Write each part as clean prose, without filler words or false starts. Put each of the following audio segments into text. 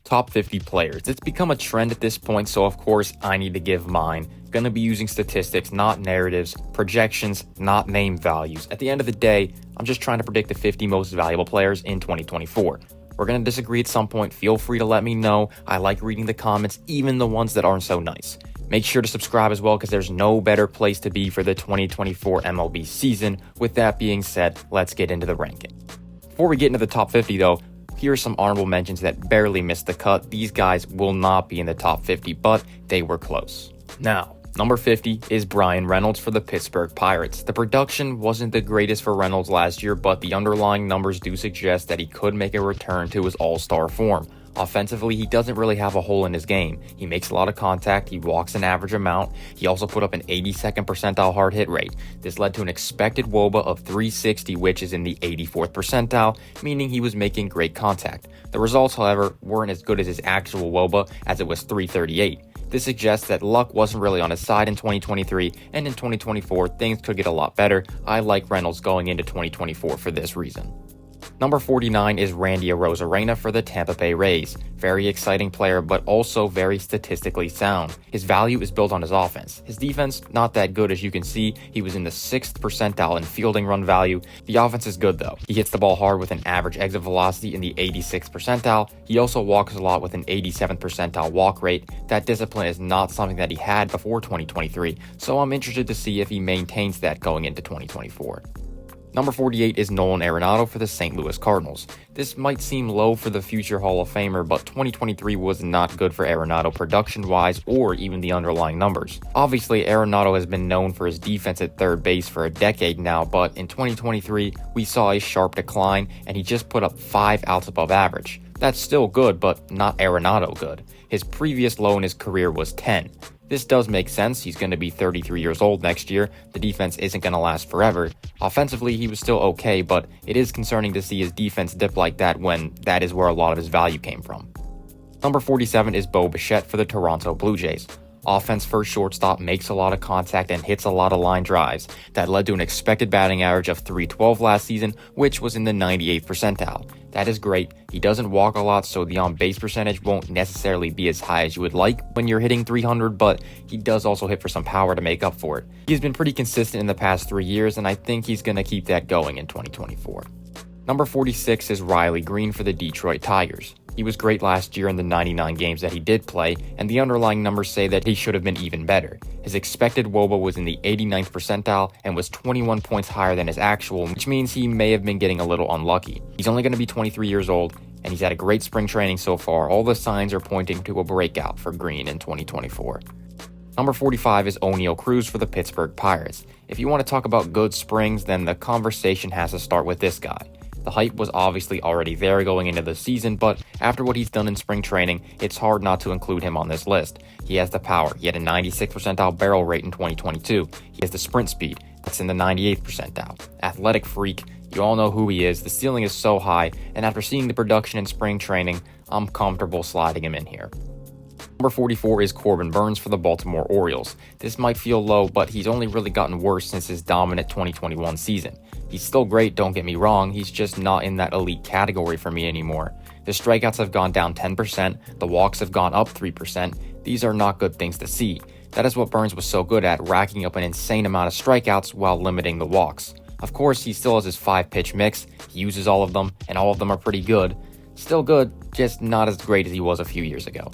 Top 50 players. It's become a trend at this point, so of course I need to give mine. Gonna be using statistics, not narratives, projections, not name values. At the end of the day, I'm just trying to predict the 50 most valuable players in 2024. We're gonna disagree at some point. Feel free to let me know. I like reading the comments, even the ones that aren't so nice. Make sure to subscribe as well, because there's no better place to be for the 2024 MLB season. With that being said, let's get into the ranking. Before we get into the top 50 though, here are some honorable mentions that barely missed the cut. These guys will not be in the top 50, but they were close. Now, number 50 is Bryan Reynolds for the Pittsburgh Pirates. The production wasn't the greatest for Reynolds last year, but the underlying numbers do suggest that he could make a return to his all-star form. Offensively, he doesn't really have a hole in his game. He makes a lot of contact, he walks an average amount, he also put up an 82nd percentile hard hit rate. This led to an expected WOBA of 360, which is in the 84th percentile, meaning he was making great contact. The results, however, weren't as good as his actual WOBA, as it was 338. This suggests that luck wasn't really on his side in 2023, and in 2024, things could get a lot better. I like Reynolds going into 2024 for this reason. Number 49 is Randy Arozarena for the Tampa Bay Rays. Very exciting player, but also very statistically sound. His value is built on his offense. His defense, not that good as you can see. He was in the 6th percentile in fielding run value. The offense is good though. He hits the ball hard with an average exit velocity in the 86th percentile. He also walks a lot with an 87th percentile walk rate. That discipline is not something that he had before 2023, so I'm interested to see if he maintains that going into 2024. Number 48 is Nolan Arenado for the St. Louis Cardinals. This might seem low for the future Hall of Famer, but 2023 was not good for Arenado production-wise or even the underlying numbers. Obviously, Arenado has been known for his defense at third base for a decade now, but in 2023, we saw a sharp decline, and he just put up 5 outs above average. That's still good, but not Arenado good. His previous low in his career was 10. This does make sense. He's going to be 33 years old next year. The defense isn't going to last forever. Offensively, he was still okay, but it is concerning to see his defense dip like that when that is where a lot of his value came from. Number 47 is Bo Bichette for the Toronto Blue Jays. Offense first shortstop, makes a lot of contact and hits a lot of line drives. That led to an expected batting average of .312 last season, which was in the 98th percentile. That is great. He doesn't walk a lot, so the on-base percentage won't necessarily be as high as you would like when you're hitting .300, but he does also hit for some power to make up for it. He's been pretty consistent in the past 3 years, and I think he's going to keep that going in 2024. Number 46 is Riley Green for the Detroit Tigers. He was great last year in the 99 games that he did play, and the underlying numbers say that he should have been even better. His expected WOBA was in the 89th percentile and was 21 points higher than his actual, which means he may have been getting a little unlucky. He's only going to be 23 years old, and he's had a great spring training so far. All the signs are pointing to a breakout for Green in 2024. Number 45 is Oneil Cruz for the Pittsburgh Pirates. If you want to talk about good springs, then the conversation has to start with this guy. The hype was obviously already there going into the season, but after what he's done in spring training, it's hard not to include him on this list. He has the power. He had a 96th percentile barrel rate in 2022. He has the sprint speed. That's in the 98th percentile. Athletic freak. You all know who he is. The ceiling is so high, and after seeing the production in spring training, I'm comfortable sliding him in here. Number 44 is Corbin Burnes for the Baltimore Orioles. This might feel low, but he's only really gotten worse since his dominant 2021 season. He's still great, don't get me wrong, he's just not in that elite category for me anymore. The strikeouts have gone down 10%, the walks have gone up 3%. These are not good things to see. That is what Burnes was so good at, racking up an insane amount of strikeouts while limiting the walks. Of course, he still has his 5-pitch mix, he uses all of them, and all of them are pretty good. Still good, just not as great as he was a few years ago.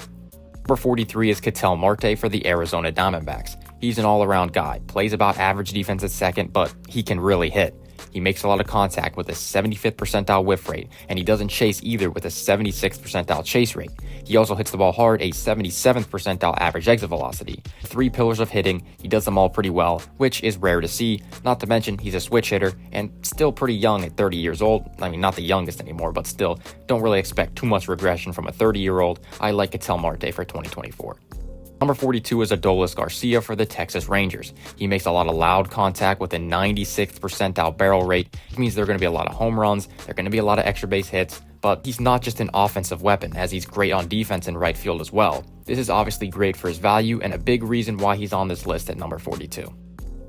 Number 43 is Ketel Marte for the Arizona Diamondbacks. He's an all-around guy, plays about average defense at second, but he can really hit. He makes a lot of contact with a 75th percentile whiff rate, and he doesn't chase either with a 76th percentile chase rate. He also hits the ball hard, a 77th percentile average exit velocity. 3 pillars of hitting, he does them all pretty well, which is rare to see. Not to mention, he's a switch hitter, and still pretty young at 30 years old. I mean, not the youngest anymore, but still, don't really expect too much regression from a 30-year-old. I like Ketel Marte for 2024. Number 42 is Adolis Garcia for the Texas Rangers. He makes a lot of loud contact with a 96th percentile barrel rate. It means there are going to be a lot of home runs, there are going to be a lot of extra base hits, but he's not just an offensive weapon, as he's great on defense and right field as well. This is obviously great for his value and a big reason why he's on this list at number 42.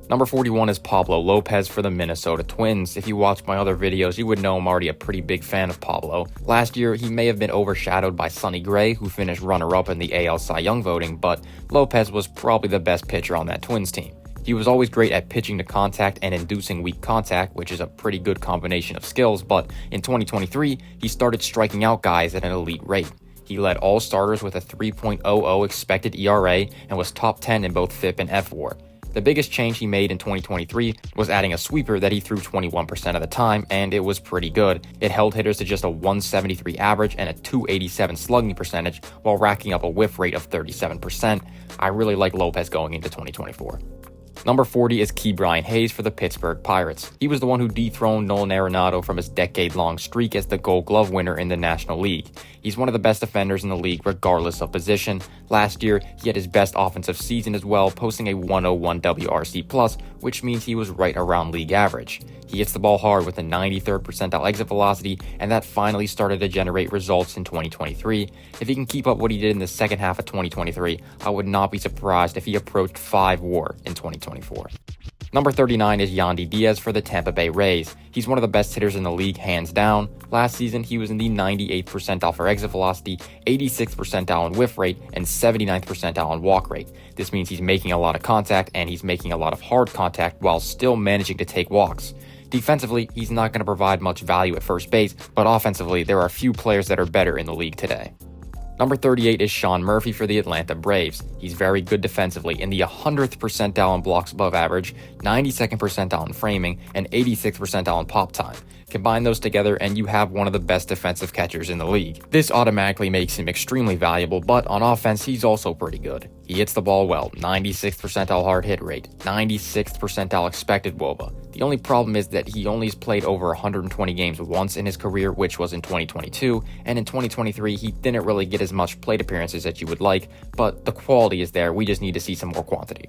Number 41 is Pablo Lopez for the Minnesota Twins. If you watch my other videos, you would know I'm already a pretty big fan of Pablo. Last year, he may have been overshadowed by Sonny Gray, who finished runner-up in the AL Cy Young voting, but Lopez was probably the best pitcher on that Twins team. He was always great at pitching to contact and inducing weak contact, which is a pretty good combination of skills, but in 2023, he started striking out guys at an elite rate. He led all starters with a 3.00 expected ERA and was top 10 in both FIP and FWAR. The biggest change he made in 2023 was adding a sweeper that he threw 21% of the time, and it was pretty good. It held hitters to just a 173 average and a 287 slugging percentage while racking up a whiff rate of 37%. I really like Lopez going into 2024. Number 40 is Ke'Bryan Hayes for the Pittsburgh Pirates. He was the one who dethroned Nolan Arenado from his decade-long streak as the Gold Glove winner in the National League. He's one of the best defenders in the league regardless of position. Last year, he had his best offensive season as well, posting a 101 WRC+, which means he was right around league average. He hits the ball hard with a 93rd percentile exit velocity, and that finally started to generate results in 2023. If he can keep up what he did in the second half of 2023, I would not be surprised if he approached 5 WAR in 2024. Number 39 is Yandy Diaz for the Tampa Bay Rays. He's one of the best hitters in the league, hands down. Last season, he was in the 98th percentile for exit velocity, 86th percentile in whiff rate, and 79th percentile in walk rate. This means he's making a lot of contact, and he's making a lot of hard contact while still managing to take walks. Defensively, he's not going to provide much value at first base, but offensively, there are few players that are better in the league today. Number 38 is Sean Murphy for the Atlanta Braves. He's very good defensively, in the 100th percentile in blocks above average, 92nd percentile in framing, and 86th percentile in pop time. Combine those together and you have one of the best defensive catchers in the league. This automatically makes him extremely valuable, but on offense, he's also pretty good. He hits the ball well, 96th percentile hard hit rate, 96th percentile expected WOBA. The only problem is that he only has played over 120 games once in his career, which was in 2022, and in 2023 he didn't really get as much plate appearances as you would like, but the quality is there, we just need to see some more quantity.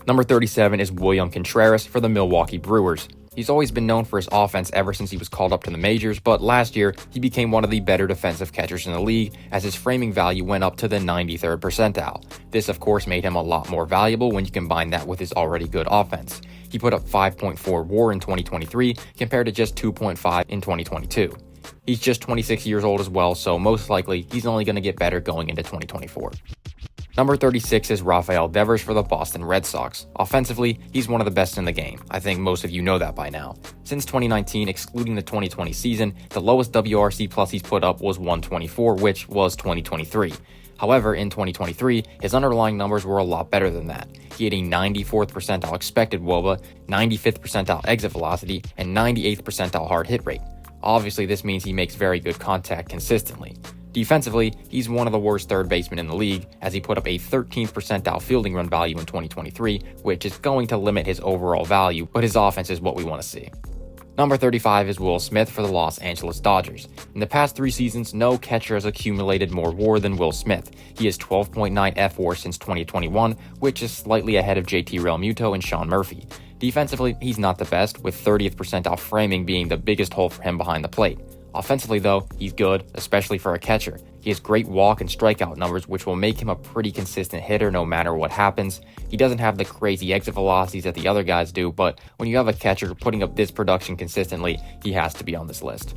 Number 37 is William Contreras for the Milwaukee Brewers. He's always been known for his offense ever since he was called up to the majors, but last year, he became one of the better defensive catchers in the league as his framing value went up to the 93rd percentile. This, of course, made him a lot more valuable when you combine that with his already good offense. He put up 5.4 WAR in 2023 compared to just 2.5 in 2022. He's just 26 years old as well, so most likely, he's only going to get better going into 2024. Number 36 is Rafael Devers for the Boston Red Sox. Offensively, he's one of the best in the game. I think most of you know that by now. Since 2019, excluding the 2020 season, the lowest WRC+ he's put up was 124, which was 2023. However, in 2023, his underlying numbers were a lot better than that. He had a 94th percentile expected WOBA, 95th percentile exit velocity, and 98th percentile hard hit rate. Obviously, this means he makes very good contact consistently. Defensively, he's one of the worst third basemen in the league, as he put up a 13th percentile fielding run value in 2023, which is going to limit his overall value, but his offense is what we want to see. Number 35 is Will Smith for the Los Angeles Dodgers. In the past 3 seasons, no catcher has accumulated more WAR than Will Smith. He has 12.9 FWAR since 2021, which is slightly ahead of JT Realmuto and Sean Murphy. Defensively, he's not the best, with 30th percentile framing being the biggest hole for him behind the plate. Offensively, though, he's good, especially for a catcher. He has great walk and strikeout numbers, which will make him a pretty consistent hitter no matter what happens. He doesn't have the crazy exit velocities that the other guys do, but when you have a catcher putting up this production consistently, he has to be on this list.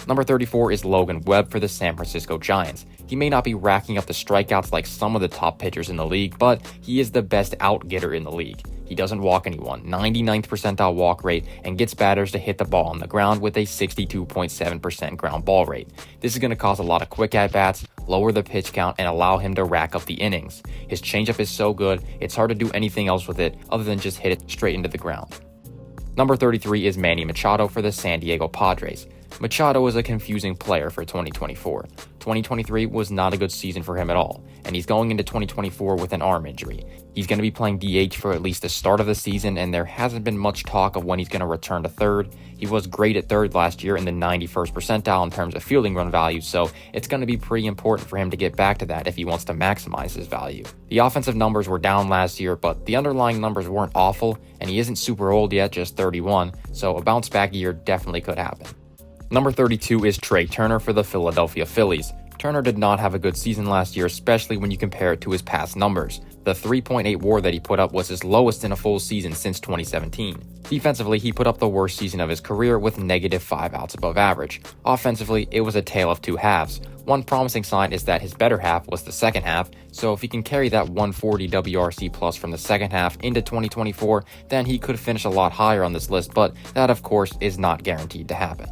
Number 34 is Logan Webb for the San Francisco Giants. He may not be racking up the strikeouts like some of the top pitchers in the league, but he is the best out-getter in the league. He doesn't walk anyone, 99th percentile walk rate, and gets batters to hit the ball on the ground with a 62.7% ground ball rate. This is going to cause a lot of quick at-bats, lower the pitch count, and allow him to rack up the innings. His changeup is so good, it's hard to do anything else with it other than just hit it straight into the ground. Number 33 is Manny Machado for the San Diego Padres. Machado is a confusing player for 2024. 2023 was not a good season for him at all, and he's going into 2024 with an arm injury. He's going to be playing DH for at least the start of the season, and there hasn't been much talk of when he's going to return to third. He was great at third last year in the 91st percentile in terms of fielding run value, so it's going to be pretty important for him to get back to that if he wants to maximize his value. The offensive numbers were down last year, but the underlying numbers weren't awful, and he isn't super old yet, just 31, so a bounce back year definitely could happen. Number 32 is Trey Turner for the Philadelphia Phillies. Turner did not have a good season last year, especially when you compare it to his past numbers. The 3.8 WAR that he put up was his lowest in a full season since 2017. Defensively, he put up the worst season of his career with -5 outs above average. Offensively, it was a tale of two halves. One promising sign is that his better half was the second half, so if he can carry that 140 WRC plus from the second half into 2024, then he could finish a lot higher on this list, but that of course is not guaranteed to happen.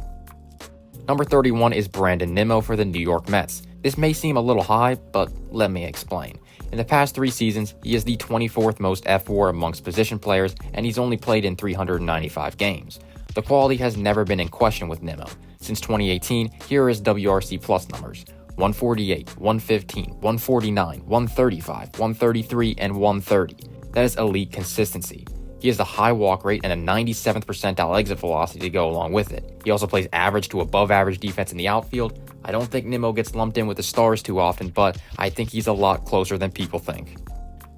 Number 31 is Brandon Nimmo for the New York Mets. This may seem a little high, but let me explain. In the past 3 seasons, he is the 24th most F-WAR amongst position players, and he's only played in 395 games. The quality has never been in question with Nimmo. Since 2018, here are his WRC plus numbers: 148, 115, 149, 135, 133, and 130. That is elite consistency. He has a high walk rate and a 97th percentile exit velocity to go along with it. He also plays average to above average defense in the outfield. I don't think Nimmo gets lumped in with the stars too often, but I think he's a lot closer than people think.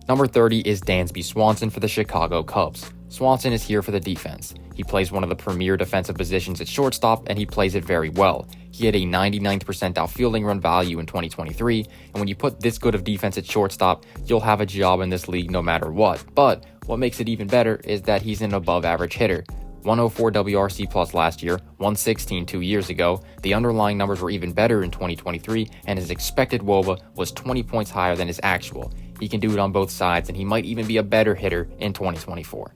Number 30 is Dansby Swanson for the Chicago Cubs. Swanson is here for the defense. He plays one of the premier defensive positions at shortstop, and he plays it very well. He had a 99th percentile fielding run value in 2023, and when you put this good of defense at shortstop, you'll have a job in this league no matter what. But what makes it even better is that he's an above average hitter. 104 WRC plus last year, 116 2 years ago. The underlying numbers were even better in 2023, and his expected WOBA was 20 points higher than his actual. He can do it on both sides, and he might even be a better hitter in 2024.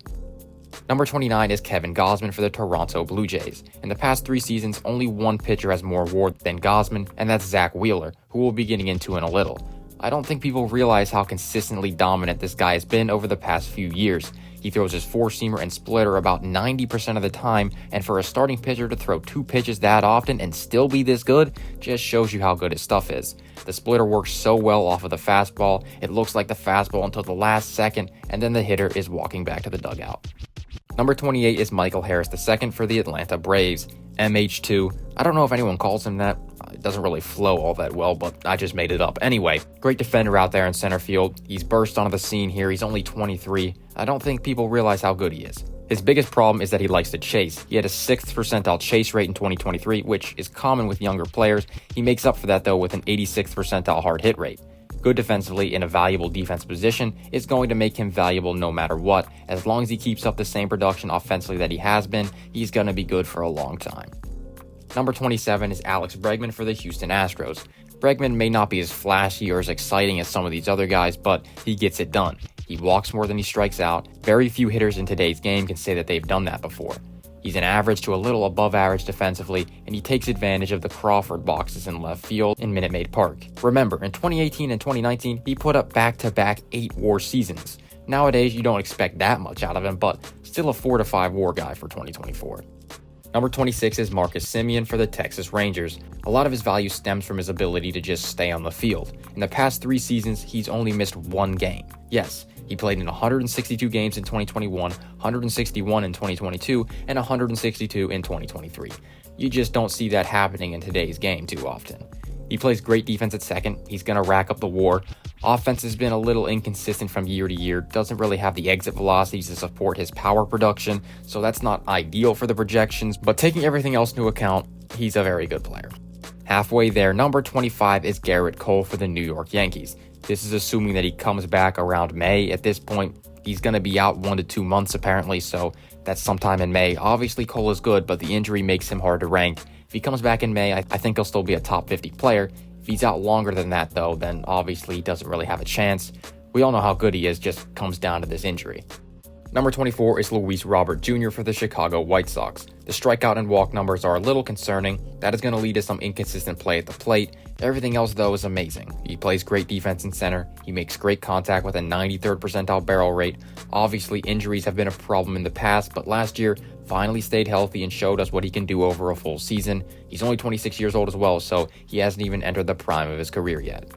Number 29 is Kevin Gausman for the Toronto Blue Jays. In the past 3 seasons, only one pitcher has more WAR than Gausman, and that's Zach Wheeler, who we'll be getting into in a little. I don't think people realize how consistently dominant this guy has been over the past few years. He throws his four-seamer and splitter about 90% of the time, and for a starting pitcher to throw 2 pitches that often and still be this good just shows you how good his stuff is. The splitter works so well off of the fastball, it looks like the fastball until the last second, and then the hitter is walking back to the dugout. Number 28 is Michael Harris II for the Atlanta Braves. MH2. I don't know if anyone calls him that. It doesn't really flow all that well, but I just made it up. Anyway, great defender out there in center field. He's burst onto the scene here. He's only 23. I don't think people realize how good he is. His biggest problem is that he likes to chase. He had a 6th percentile chase rate in 2023, which is common with younger players. He makes up for that though with an 86th percentile hard hit rate. Good defensively in a valuable defense position is going to make him valuable no matter what. As long as he keeps up the same production offensively that he has been, he's going to be good for a long time. Number 27 is Alex Bregman for the Houston Astros. Bregman may not be as flashy or as exciting as some of these other guys, but he gets it done. He walks more than he strikes out. Very few hitters in today's game can say that they've done that before. He's an average to a little above average defensively, and he takes advantage of the Crawford boxes in left field in Minute Maid Park. Remember, in 2018 and 2019, he put up back-to-back 8 WAR seasons. Nowadays, you don't expect that much out of him, but still a 4 to 5 WAR guy for 2024. Number 26 is Marcus Semien for the Texas Rangers. A lot of his value stems from his ability to just stay on the field. In the past 3 seasons, he's only missed 1 game. Yes, he played in 162 games in 2021, 161 in 2022, and 162 in 2023. You just don't see that happening in today's game too often. He plays great defense at second. He's going to rack up the WAR. Offense has been a little inconsistent from year to year, doesn't really have the exit velocities to support his power production, so that's not ideal for the projections, but taking everything else into account, he's a very good player. Halfway there, number 25 is Garrett Cole for the New York Yankees. This is assuming that he comes back around May. At this point, he's going to be out 1 to 2 months apparently, so that's sometime in May. Obviously, Cole is good, but the injury makes him hard to rank. If he comes back in May, I think he'll still be a top 50 player. If he's out longer than that, though, then obviously he doesn't really have a chance. We all know how good he is, just comes down to this injury. Number 24 is Luis Robert Jr. for the Chicago White Sox. The strikeout and walk numbers are a little concerning. That is going to lead to some inconsistent play at the plate. Everything else, though, is amazing. He plays great defense in center. He makes great contact with a 93rd percentile barrel rate. Obviously, injuries have been a problem in the past, but last year finally stayed healthy and showed us what he can do over a full season. He's only 26 years old as well, so he hasn't even entered the prime of his career yet.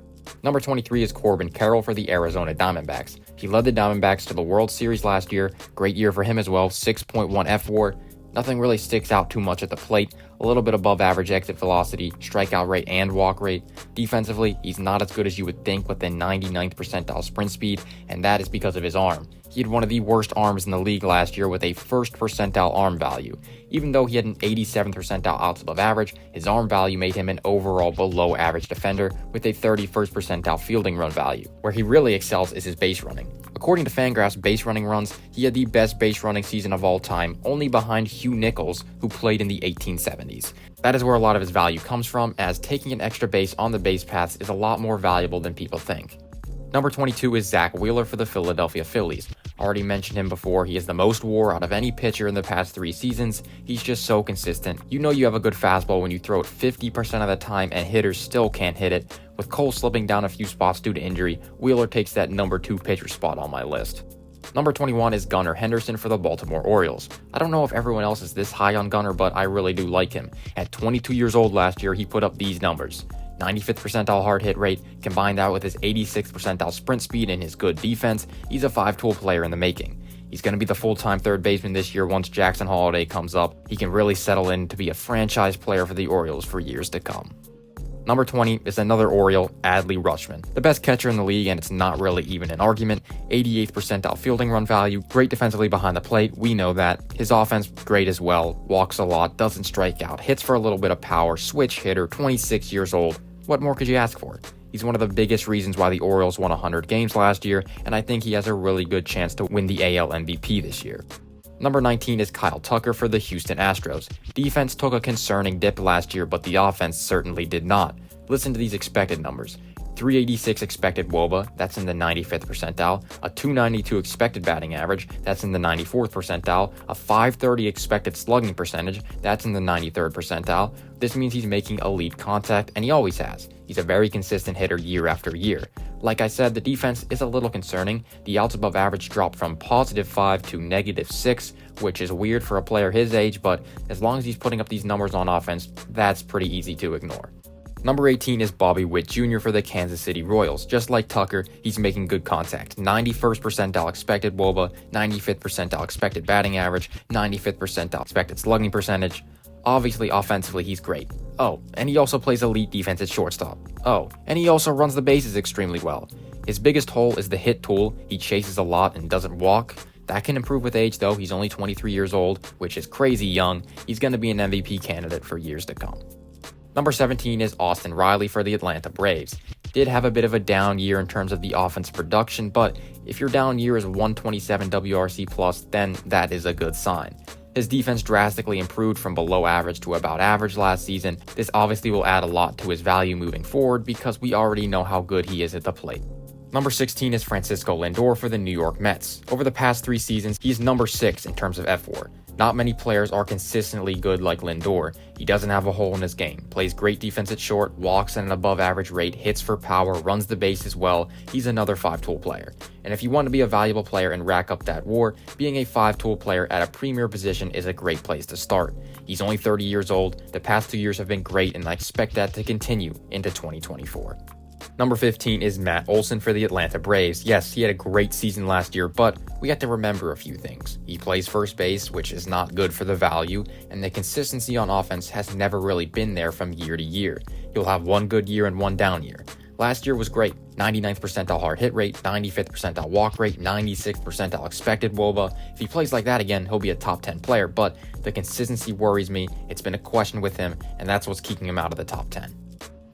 Number 23 is Corbin Carroll for the Arizona Diamondbacks. He led the Diamondbacks to the World Series last year. Great year for him as well, 6.1 F-WAR. Nothing really sticks out too much at the plate, a little bit above average exit velocity, strikeout rate, and walk rate. Defensively, he's not as good as you would think with a 99th percentile sprint speed, and that is because of his arm. He had one of the worst arms in the league last year with a first percentile arm value. Even though he had an 87th percentile outs above average, his arm value made him an overall below average defender with a 31st percentile fielding run value. Where he really excels is his base running. According to Fangraphs base running runs, he had the best base running season of all time, only behind Hugh Nichols, who played in the 1870s. That is where a lot of his value comes from, as taking an extra base on the base paths is a lot more valuable than people think. Number 22 is Zack Wheeler for the Philadelphia Phillies. Already mentioned him before, he has the most WAR out of any pitcher in the past 3 seasons. He's just so consistent. You know you have a good fastball when you throw it 50% of the time and hitters still can't hit it. With Cole slipping down a few spots due to injury, Wheeler takes that number 2 pitcher spot on my list. Number 21 is Gunnar Henderson for the Baltimore Orioles. I don't know if everyone else is this high on Gunnar, but I really do like him. At 22 years old last year, he put up these numbers. 95th percentile hard hit rate, combined that with his 86th percentile sprint speed and his good defense, he's a 5-tool player in the making. He's going to be the full-time third baseman this year once Jackson Holliday comes up. He can really settle in to be a franchise player for the Orioles for years to come. Number 20 is another Oriole, Adley Rutschman. The best catcher in the league, and it's not really even an argument. 88th percentile fielding run value, great defensively behind the plate, we know that. His offense, great as well, walks a lot, doesn't strike out, hits for a little bit of power, switch hitter, 26 years old. What more could you ask for? He's one of the biggest reasons why the Orioles won 100 games last year, and I think he has a really good chance to win the AL MVP this year. Number 19 is Kyle Tucker for the Houston Astros. Defense took a concerning dip last year, but the offense certainly did not. Listen to these expected numbers. 386 expected WOBA, that's in the 95th percentile, a 292 expected batting average, that's in the 94th percentile, a 530 expected slugging percentage, that's in the 93rd percentile. This means he's making elite contact, and he always has. He's a very consistent hitter year after year. Like I said, the defense is a little concerning. The outs above average dropped from +5 to -6, which is weird for a player his age, but as long as he's putting up these numbers on offense, that's pretty easy to ignore. Number 18 is Bobby Witt Jr. for the Kansas City Royals. Just like Tucker, he's making good contact. 91st percentile expected WOBA, 95th percentile expected batting average, 95th percentile expected slugging percentage. Obviously, offensively, he's great. Oh, and he also plays elite defense at shortstop. Oh, and he also runs the bases extremely well. His biggest hole is the hit tool. He chases a lot and doesn't walk. That can improve with age, though. He's only 23 years old, which is crazy young. He's going to be an MVP candidate for years to come. Number 17 is Austin Riley for the Atlanta Braves. Did have a bit of a down year in terms of the offense production, but if your down year is 127 WRC plus, then that is a good sign. His defense drastically improved from below average to about average last season. This obviously will add a lot to his value moving forward because we already know how good he is at the plate. Number 16 is Francisco Lindor for the New York Mets. Over the past 3 seasons, he's number 6 in terms of FWAR. Not many players are consistently good like Lindor. He doesn't have a hole in his game, plays great defense at short, walks at an above average rate, hits for power, runs the bases well. He's another 5-tool player. And if you want to be a valuable player and rack up that WAR, being a 5-tool player at a premier position is a great place to start. He's only 30 years old, the past 2 years have been great, and I expect that to continue into 2024. Number 15 is Matt Olson for the Atlanta Braves. Yes, he had a great season last year, but we have to remember a few things. He plays first base, which is not good for the value, and the consistency on offense has never really been there from year to year. He'll have one good year and one down year. Last year was great. 99th percentile hard hit rate, 95th percentile walk rate, 96th percentile expected WOBA. If he plays like that again, he'll be a top 10 player, but the consistency worries me. It's been a question with him, and that's what's keeping him out of the top 10.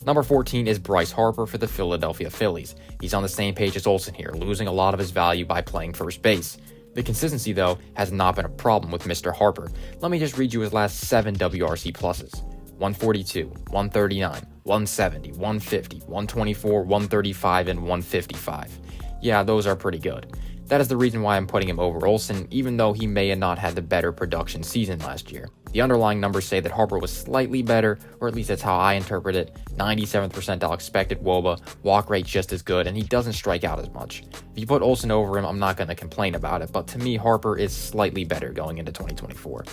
Number 14 is Bryce Harper for the Philadelphia Phillies. He's on the same page as Olsen here, losing a lot of his value by playing first base. The consistency, though, has not been a problem with Mr. Harper. Let me just read you his last 7 WRC pluses. 142, 139, 170, 150, 124, 135, and 155. Yeah, those are pretty good. That is the reason why I'm putting him over Olsen, even though he may have not had the better production season last year. The underlying numbers say that Harper was slightly better, or at least that's how I interpret it. 97th percentile expected WOBA, walk rate just as good, and he doesn't strike out as much. If you put Olsen over him, I'm not going to complain about it, but to me, Harper is slightly better going into 2024.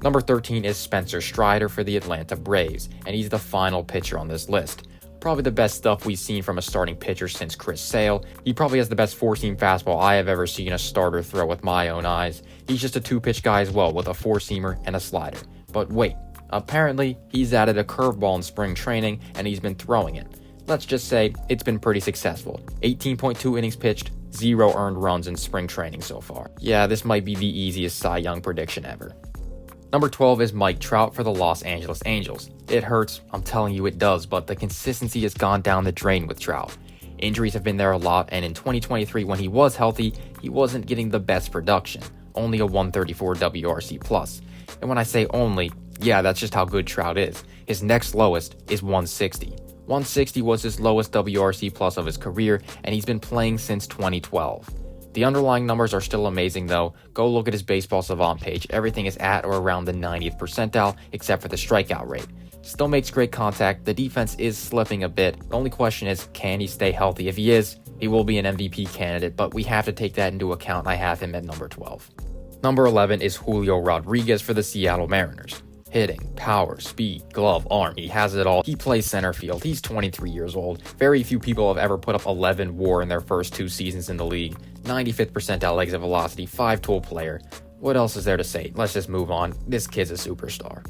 Number 13 is Spencer Strider for the Atlanta Braves, and he's the final pitcher on this list. Probably the best stuff we've seen from a starting pitcher since Chris Sale. He probably has the best four-seam fastball I have ever seen a starter throw with my own eyes. He's just a two-pitch guy as well, with a four-seamer and a slider. But wait, apparently he's added a curveball in spring training and he's been throwing it. Let's just say it's been pretty successful. 18.2 innings pitched, 0 earned runs in spring training so far. Yeah, this might be the easiest Cy Young prediction ever. Number 12 is Mike Trout for the Los Angeles Angels. It hurts, I'm telling you it does, but the consistency has gone down the drain with Trout. Injuries have been there a lot, and in 2023 when he was healthy, he wasn't getting the best production. Only a 134 WRC+. And when I say only, yeah, that's just how good Trout is. His next lowest is 160. 160 was his lowest WRC+ of his career, and he's been playing since 2012. The underlying numbers are still amazing though. Go look at his baseball savant page. Everything is at or around the 90th percentile except for the strikeout rate. Still makes great contact. The defense is slipping a bit. The only question is, can he stay healthy? If he is, he will be an MVP candidate, but we have to take that into account. I have him at number 12. Number 11 is Julio Rodriguez for the Seattle Mariners. Hitting, power, speed, glove, arm, he has it all. He plays center field. He's 23 years old. Very few people have ever put up 11 WAR in their first 2 seasons in the league. 95th percentile exit velocity, 5-tool player. What else is there to say? Let's just move on. This kid's a superstar.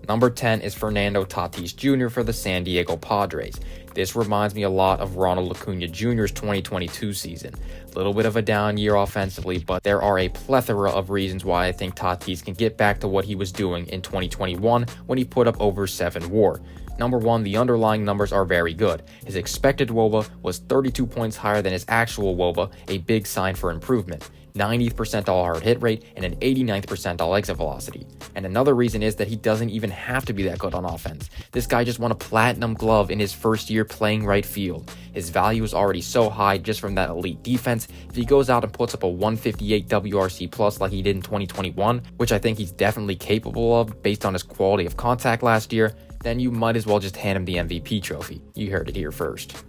Number 10 is Fernando Tatis Jr. for the San Diego Padres. This reminds me a lot of Ronald Acuna Jr.'s 2022 season. A little bit of a down year offensively, but there are a plethora of reasons why I think Tatis can get back to what he was doing in 2021 when he put up over 7 WAR. Number 1, the underlying numbers are very good. His expected WOBA was 32 points higher than his actual WOBA, a big sign for improvement. 90th percentile hard hit rate, and an 89th percentile exit velocity. And another reason is that he doesn't even have to be that good on offense. This guy just won a platinum glove in his first year playing right field. His value is already so high just from that elite defense. If he goes out and puts up a 158 WRC+ like he did in 2021, which I think he's definitely capable of based on his quality of contact last year, then you might as well just hand him the MVP trophy. You heard it here first.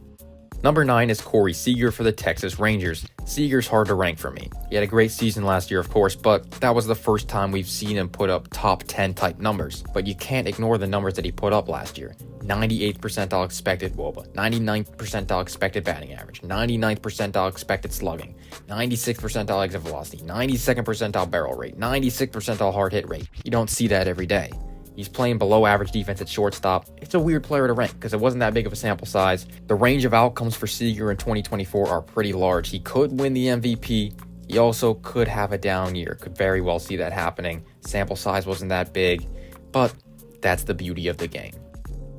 Number 9 is Corey Seager for the Texas Rangers. Seager's hard to rank for me. He had a great season last year, of course, but that was the first time we've seen him put up top 10 type numbers. But you can't ignore the numbers that he put up last year. 98th percentile expected WOBA, 99th percentile expected batting average, 99th percentile expected slugging, 96th percentile exit velocity, 92nd percentile barrel rate, 96th percentile hard hit rate. You don't see that every day. He's playing below average defense at shortstop. It's a weird player to rank because it wasn't that big of a sample size. The range of outcomes for Seager in 2024 are pretty large. He could win the MVP. He also could have a down year. Could very well see that happening. Sample size wasn't that big, but that's the beauty of the game.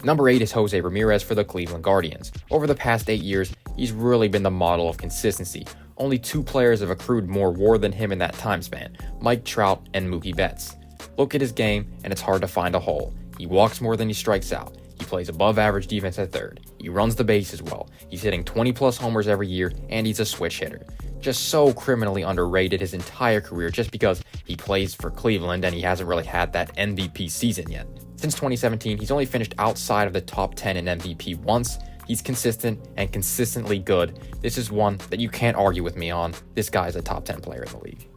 Number 8 is Jose Ramirez for the Cleveland Guardians. Over the past 8 years, he's really been the model of consistency. Only 2 players have accrued more WAR than him in that time span, Mike Trout and Mookie Betts. Look at his game, and it's hard to find a hole. He walks more than he strikes out. He plays above average defense at third. He runs the bases well. He's hitting 20+ homers every year, and he's a switch hitter. Just so criminally underrated his entire career just because he plays for Cleveland and he hasn't really had that MVP season yet. Since 2017, he's only finished outside of the top 10 in MVP once. He's consistent and consistently good. This is one that you can't argue with me on. This guy is a top 10 player in the league.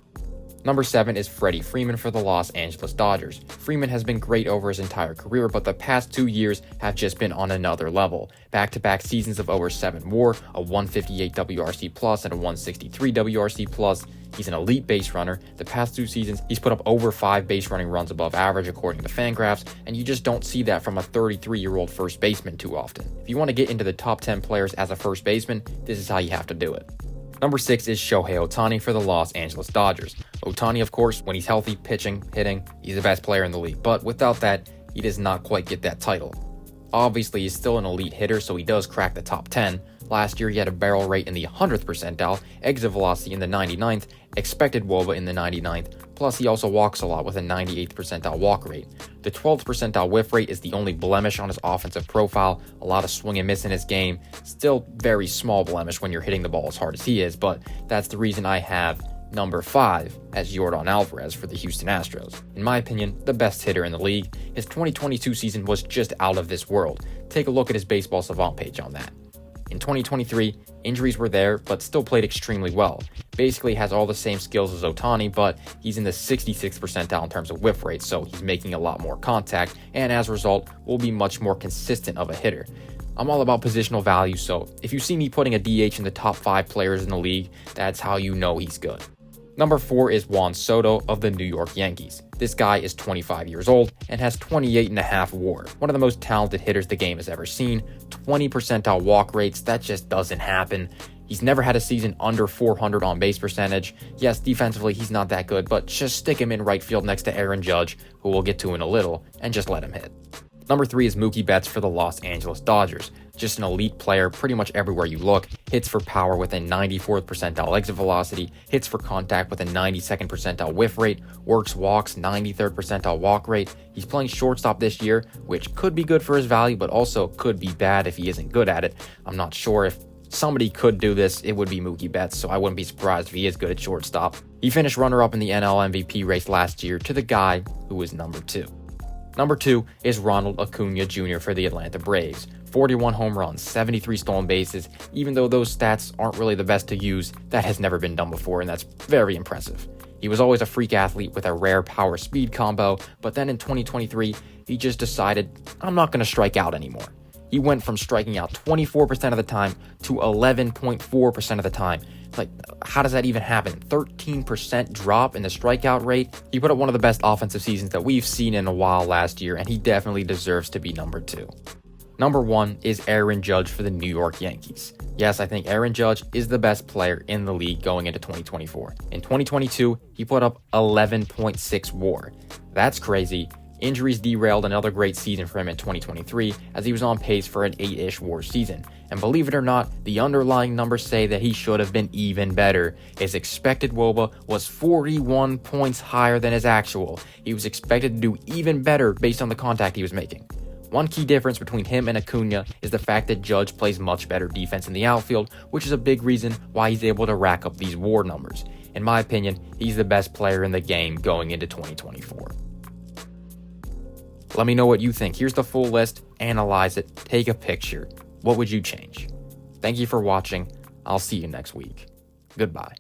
Number 7 is Freddie Freeman for the Los Angeles Dodgers. Freeman has been great over his entire career, but the past 2 years have just been on another level. Back-to-back seasons of over 7 WAR, a 158 WRC+, and a 163 WRC+. He's an elite base runner. The past 2 seasons, he's put up over 5 base running runs above average according to Fangraphs, and you just don't see that from a 33-year-old first baseman too often. If you want to get into the top 10 players as a first baseman, this is how you have to do it. Number 6 is Shohei Ohtani for the Los Angeles Dodgers. Ohtani, of course, when he's healthy, pitching, hitting, he's the best player in the league. But without that, he does not quite get that title. Obviously, he's still an elite hitter, so he does crack the top 10. Last year, he had a barrel rate in the 100th percentile, exit velocity in the 99th, expected WOBA in the 99th, plus he also walks a lot with a 98th percentile walk rate. The 12th percentile whiff rate is the only blemish on his offensive profile, a lot of swing and miss in his game, still very small blemish when you're hitting the ball as hard as he is, but that's the reason I have number 5 as Yordan Alvarez for the Houston Astros. In my opinion, the best hitter in the league. His 2022 season was just out of this world. Take a look at his baseball savant page on that. In 2023, injuries were there, but still played extremely well. Basically has all the same skills as Ohtani, but he's in the 66th percentile in terms of whiff rate, so he's making a lot more contact, and as a result, will be much more consistent of a hitter. I'm all about positional value, so if you see me putting a DH in the top 5 players in the league, that's how you know he's good. Number 4 is Juan Soto of the New York Yankees. This guy is 25 years old and has 28.5 WAR. One of the most talented hitters the game has ever seen. 20 percentile walk rates, that just doesn't happen. He's never had a season under 400 on base percentage. Yes, defensively he's not that good, but just stick him in right field next to Aaron Judge, who we'll get to in a little, and just let him hit. Number 3 is Mookie Betts for the Los Angeles Dodgers. Just an elite player pretty much everywhere you look. Hits for power with a 94th percentile exit velocity, hits for contact with a 92nd percentile whiff rate, works walks, 93rd percentile walk rate. He's playing shortstop this year, which could be good for his value, but also could be bad if he isn't good at it. I'm not sure if somebody could do this, it would be Mookie Betts, so I wouldn't be surprised if he is good at shortstop. He finished runner-up in the NL MVP race last year to the guy who was number 2. Number 2 is Ronald Acuna Jr. for the Atlanta Braves. 41 home runs, 73 stolen bases. Even though those stats aren't really the best to use, that has never been done before, and that's very impressive. He was always a freak athlete with a rare power-speed combo, but then in 2023, he just decided, I'm not going to strike out anymore. He went from striking out 24% of the time to 11.4% of the time. Like, how does that even happen? 13% drop in the strikeout rate? He put up one of the best offensive seasons that we've seen in a while last year, and he definitely deserves to be number 2. Number 1 is Aaron Judge for the New York Yankees. Yes, I think Aaron Judge is the best player in the league going into 2024. In 2022, he put up 11.6 WAR. That's crazy. Injuries derailed another great season for him in 2023, as he was on pace for an 8-ish WAR season. And believe it or not, the underlying numbers say that he should have been even better. His expected WOBA was 41 points higher than his actual. He was expected to do even better based on the contact he was making. One key difference between him and Acuna is the fact that Judge plays much better defense in the outfield, which is a big reason why he's able to rack up these WAR numbers. In my opinion, he's the best player in the game going into 2024. Let me know what you think. Here's the full list. Analyze it. Take a picture. What would you change? Thank you for watching. I'll see you next week. Goodbye.